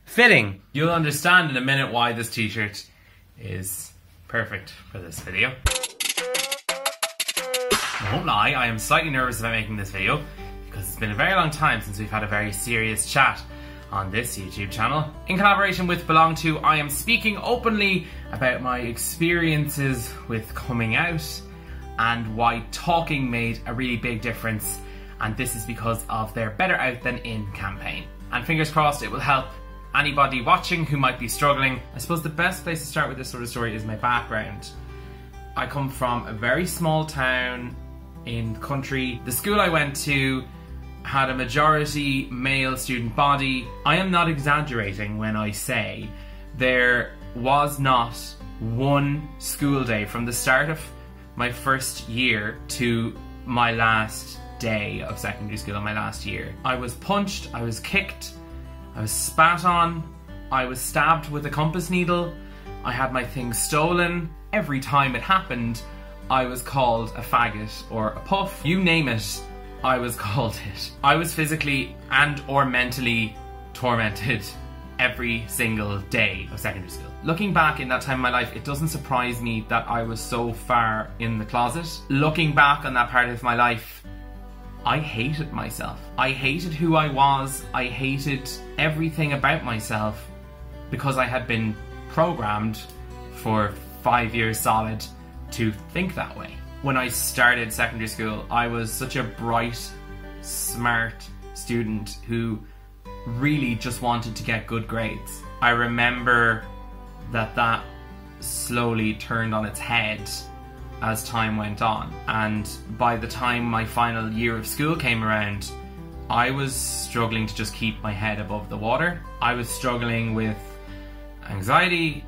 Fitting. You'll understand in a minute why this t-shirt is perfect for this video. I won't lie, I am slightly nervous about making this video because it's been a very long time since we've had a very serious chat on this YouTube channel. In collaboration with Belong To, I am speaking openly about my experiences with coming out and why talking made a really big difference, and this is because of their Better Out Than In campaign. And fingers crossed it will help anybody watching who might be struggling. I suppose the best place to start with this sort of story is my background. I come from a very small town in the country. The school I went to had a majority male student body. I am not exaggerating when I say there was not one school day from the start of my first year to my last day of secondary school in my last year. I was punched, I was kicked, I was spat on, I was stabbed with a compass needle, I had my things stolen. Every time it happened, I was called a faggot or a puff. You name it, I was called it. I was physically and or mentally tormented every single day of secondary school. Looking back in that time of my life, it doesn't surprise me that I was so far in the closet. Looking back on that part of my life, I hated myself. I hated who I was. I hated everything about myself because I had been programmed for 5 years solid to think that way. When I started secondary school, I was such a bright, smart student who really just wanted to get good grades. I remember that slowly turned on its head as time went on, and by the time my final year of school came around, I was struggling to just keep my head above the water. I was struggling with anxiety,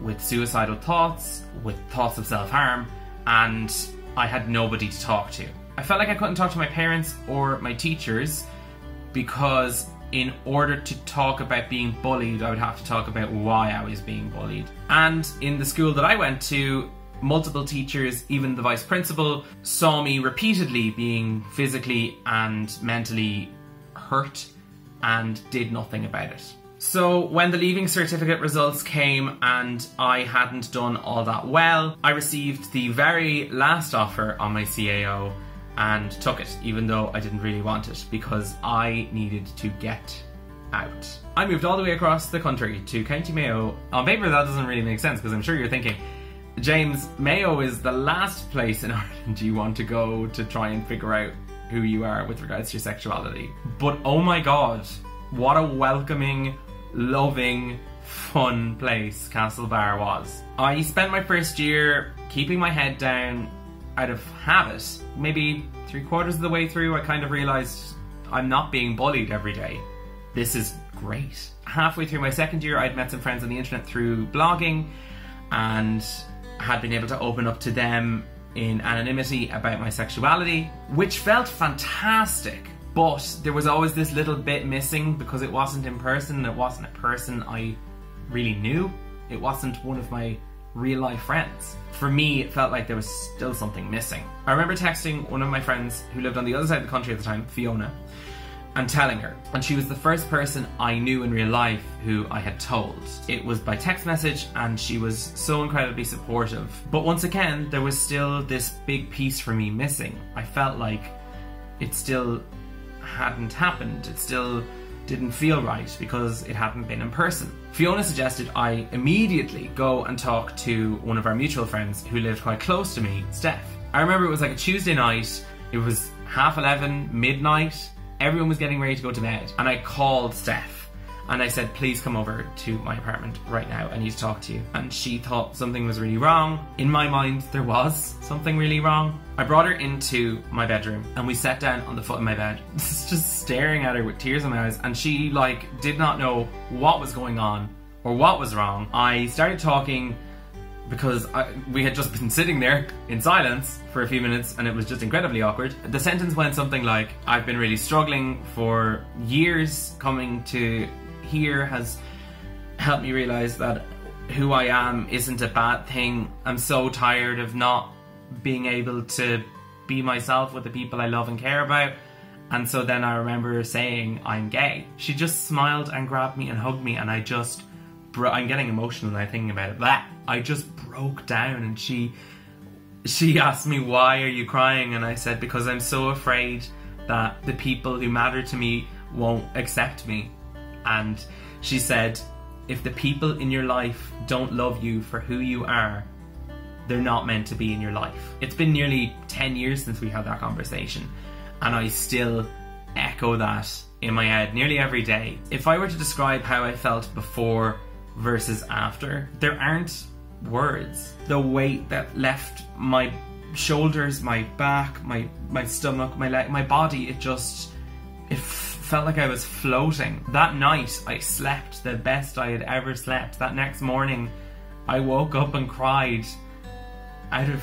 with suicidal thoughts, with thoughts of self-harm, and I had nobody to talk to. I felt like I couldn't talk to my parents or my teachers because in order to talk about being bullied, I would have to talk about why I was being bullied. And in the school that I went to, multiple teachers, even the vice principal, saw me repeatedly being physically and mentally hurt and did nothing about it. So when the leaving certificate results came and I hadn't done all that well, I received the very last offer on my CAO and took it, even though I didn't really want it, because I needed to get out. I moved all the way across the country to County Mayo. On paper that doesn't really make sense, because I'm sure you're thinking, James, Mayo is the last place in Ireland you want to go to try and figure out who you are with regards to your sexuality. But oh my god, what a welcoming, loving, fun place Castlebar was. I spent my first year keeping my head down out of habit. Maybe 3/4 of the way through, I kind of realised I'm not being bullied every day. This is great. Halfway through my second year, I'd met some friends on the internet through blogging and had been able to open up to them in anonymity about my sexuality, which felt fantastic. But there was always this little bit missing because it wasn't in person. It wasn't a person I really knew. It wasn't one of my real life friends. For me, it felt like there was still something missing. I remember texting one of my friends who lived on the other side of the country at the time, Fiona, and telling her. And she was the first person I knew in real life who I had told. It was by text message and she was so incredibly supportive. But once again, there was still this big piece for me missing. I felt like it still hadn't happened. It still didn't feel right because it hadn't been in person. Fiona suggested I immediately go and talk to one of our mutual friends who lived quite close to me, Steph. I remember it was like a Tuesday night, it was 11:30, midnight, everyone was getting ready to go to bed, and I called Steph and I said, please come over to my apartment right now, I need to talk to you. And she thought something was really wrong. In my mind, there was something really wrong. I brought her into my bedroom and we sat down on the foot of my bed, just staring at her with tears in my eyes, and she did not know what was going on or what was wrong. I started talking because we had just been sitting there in silence for a few minutes and it was just incredibly awkward. The sentence went something like, I've been really struggling for years. Coming to here has helped me realize that who I am isn't a bad thing. I'm so tired of not being able to be myself with the people I love and care about, And so then I remember her saying, I'm gay. She just smiled and grabbed me and hugged me, and I just, I'm getting emotional now thinking about it. Blah. I just broke down, and she asked me, why are you crying? And I said, because I'm so afraid that the people who matter to me won't accept me. And she said, if the people in your life don't love you for who you are, they're not meant to be in your life. It's been nearly 10 years since we had that conversation, and I still echo that in my head nearly every day. If I were to describe how I felt before versus after, there aren't words. The weight that left my shoulders, my back, my stomach, my leg, my body, it felt like I was floating. That night I slept the best I had ever slept. That next morning I woke up and cried out of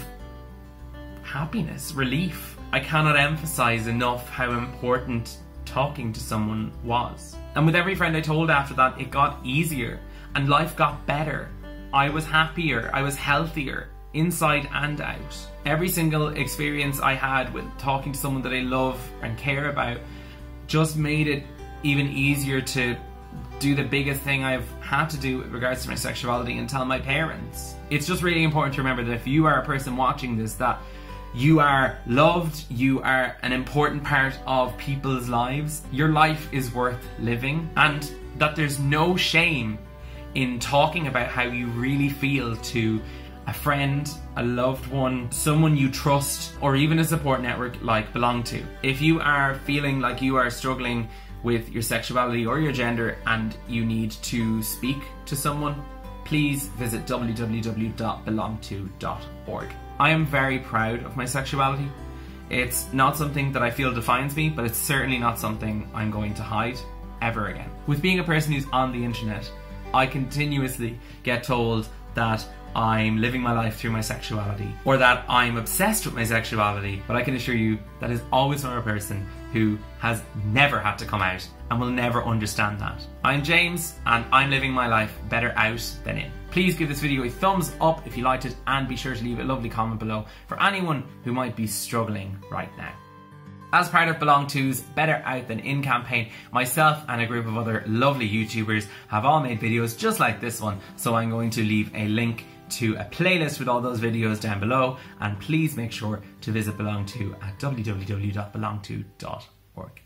happiness, relief. I cannot emphasize enough how important talking to someone was. And with every friend I told after that, it got easier and life got better. I was happier, I was healthier, inside and out. Every single experience I had with talking to someone that I love and care about just made it even easier to do the biggest thing I've had to do with regards to my sexuality and tell my parents. It's just really important to remember that if you are a person watching this, that you are loved, you are an important part of people's lives, your life is worth living, and that there's no shame in talking about how you really feel to a friend, a loved one, someone you trust, or even a support network like Belong To. If you are feeling like you are struggling with your sexuality or your gender and you need to speak to someone, please visit www.belongto.org. I am very proud of my sexuality. It's not something that I feel defines me, but it's certainly not something I'm going to hide ever again. With being a person who's on the internet, I continuously get told that I'm living my life through my sexuality, or that I'm obsessed with my sexuality, but I can assure you that is always from a person who has never had to come out and will never understand that. I'm James, and I'm living my life better out than in. Please give this video a thumbs up if you liked it, and be sure to leave a lovely comment below for anyone who might be struggling right now. As part of Belong To's Better Out Than In campaign, myself and a group of other lovely YouTubers have all made videos just like this one, so I'm going to leave a link to a playlist with all those videos down below, and please make sure to visit Belong To at www.belongto.org.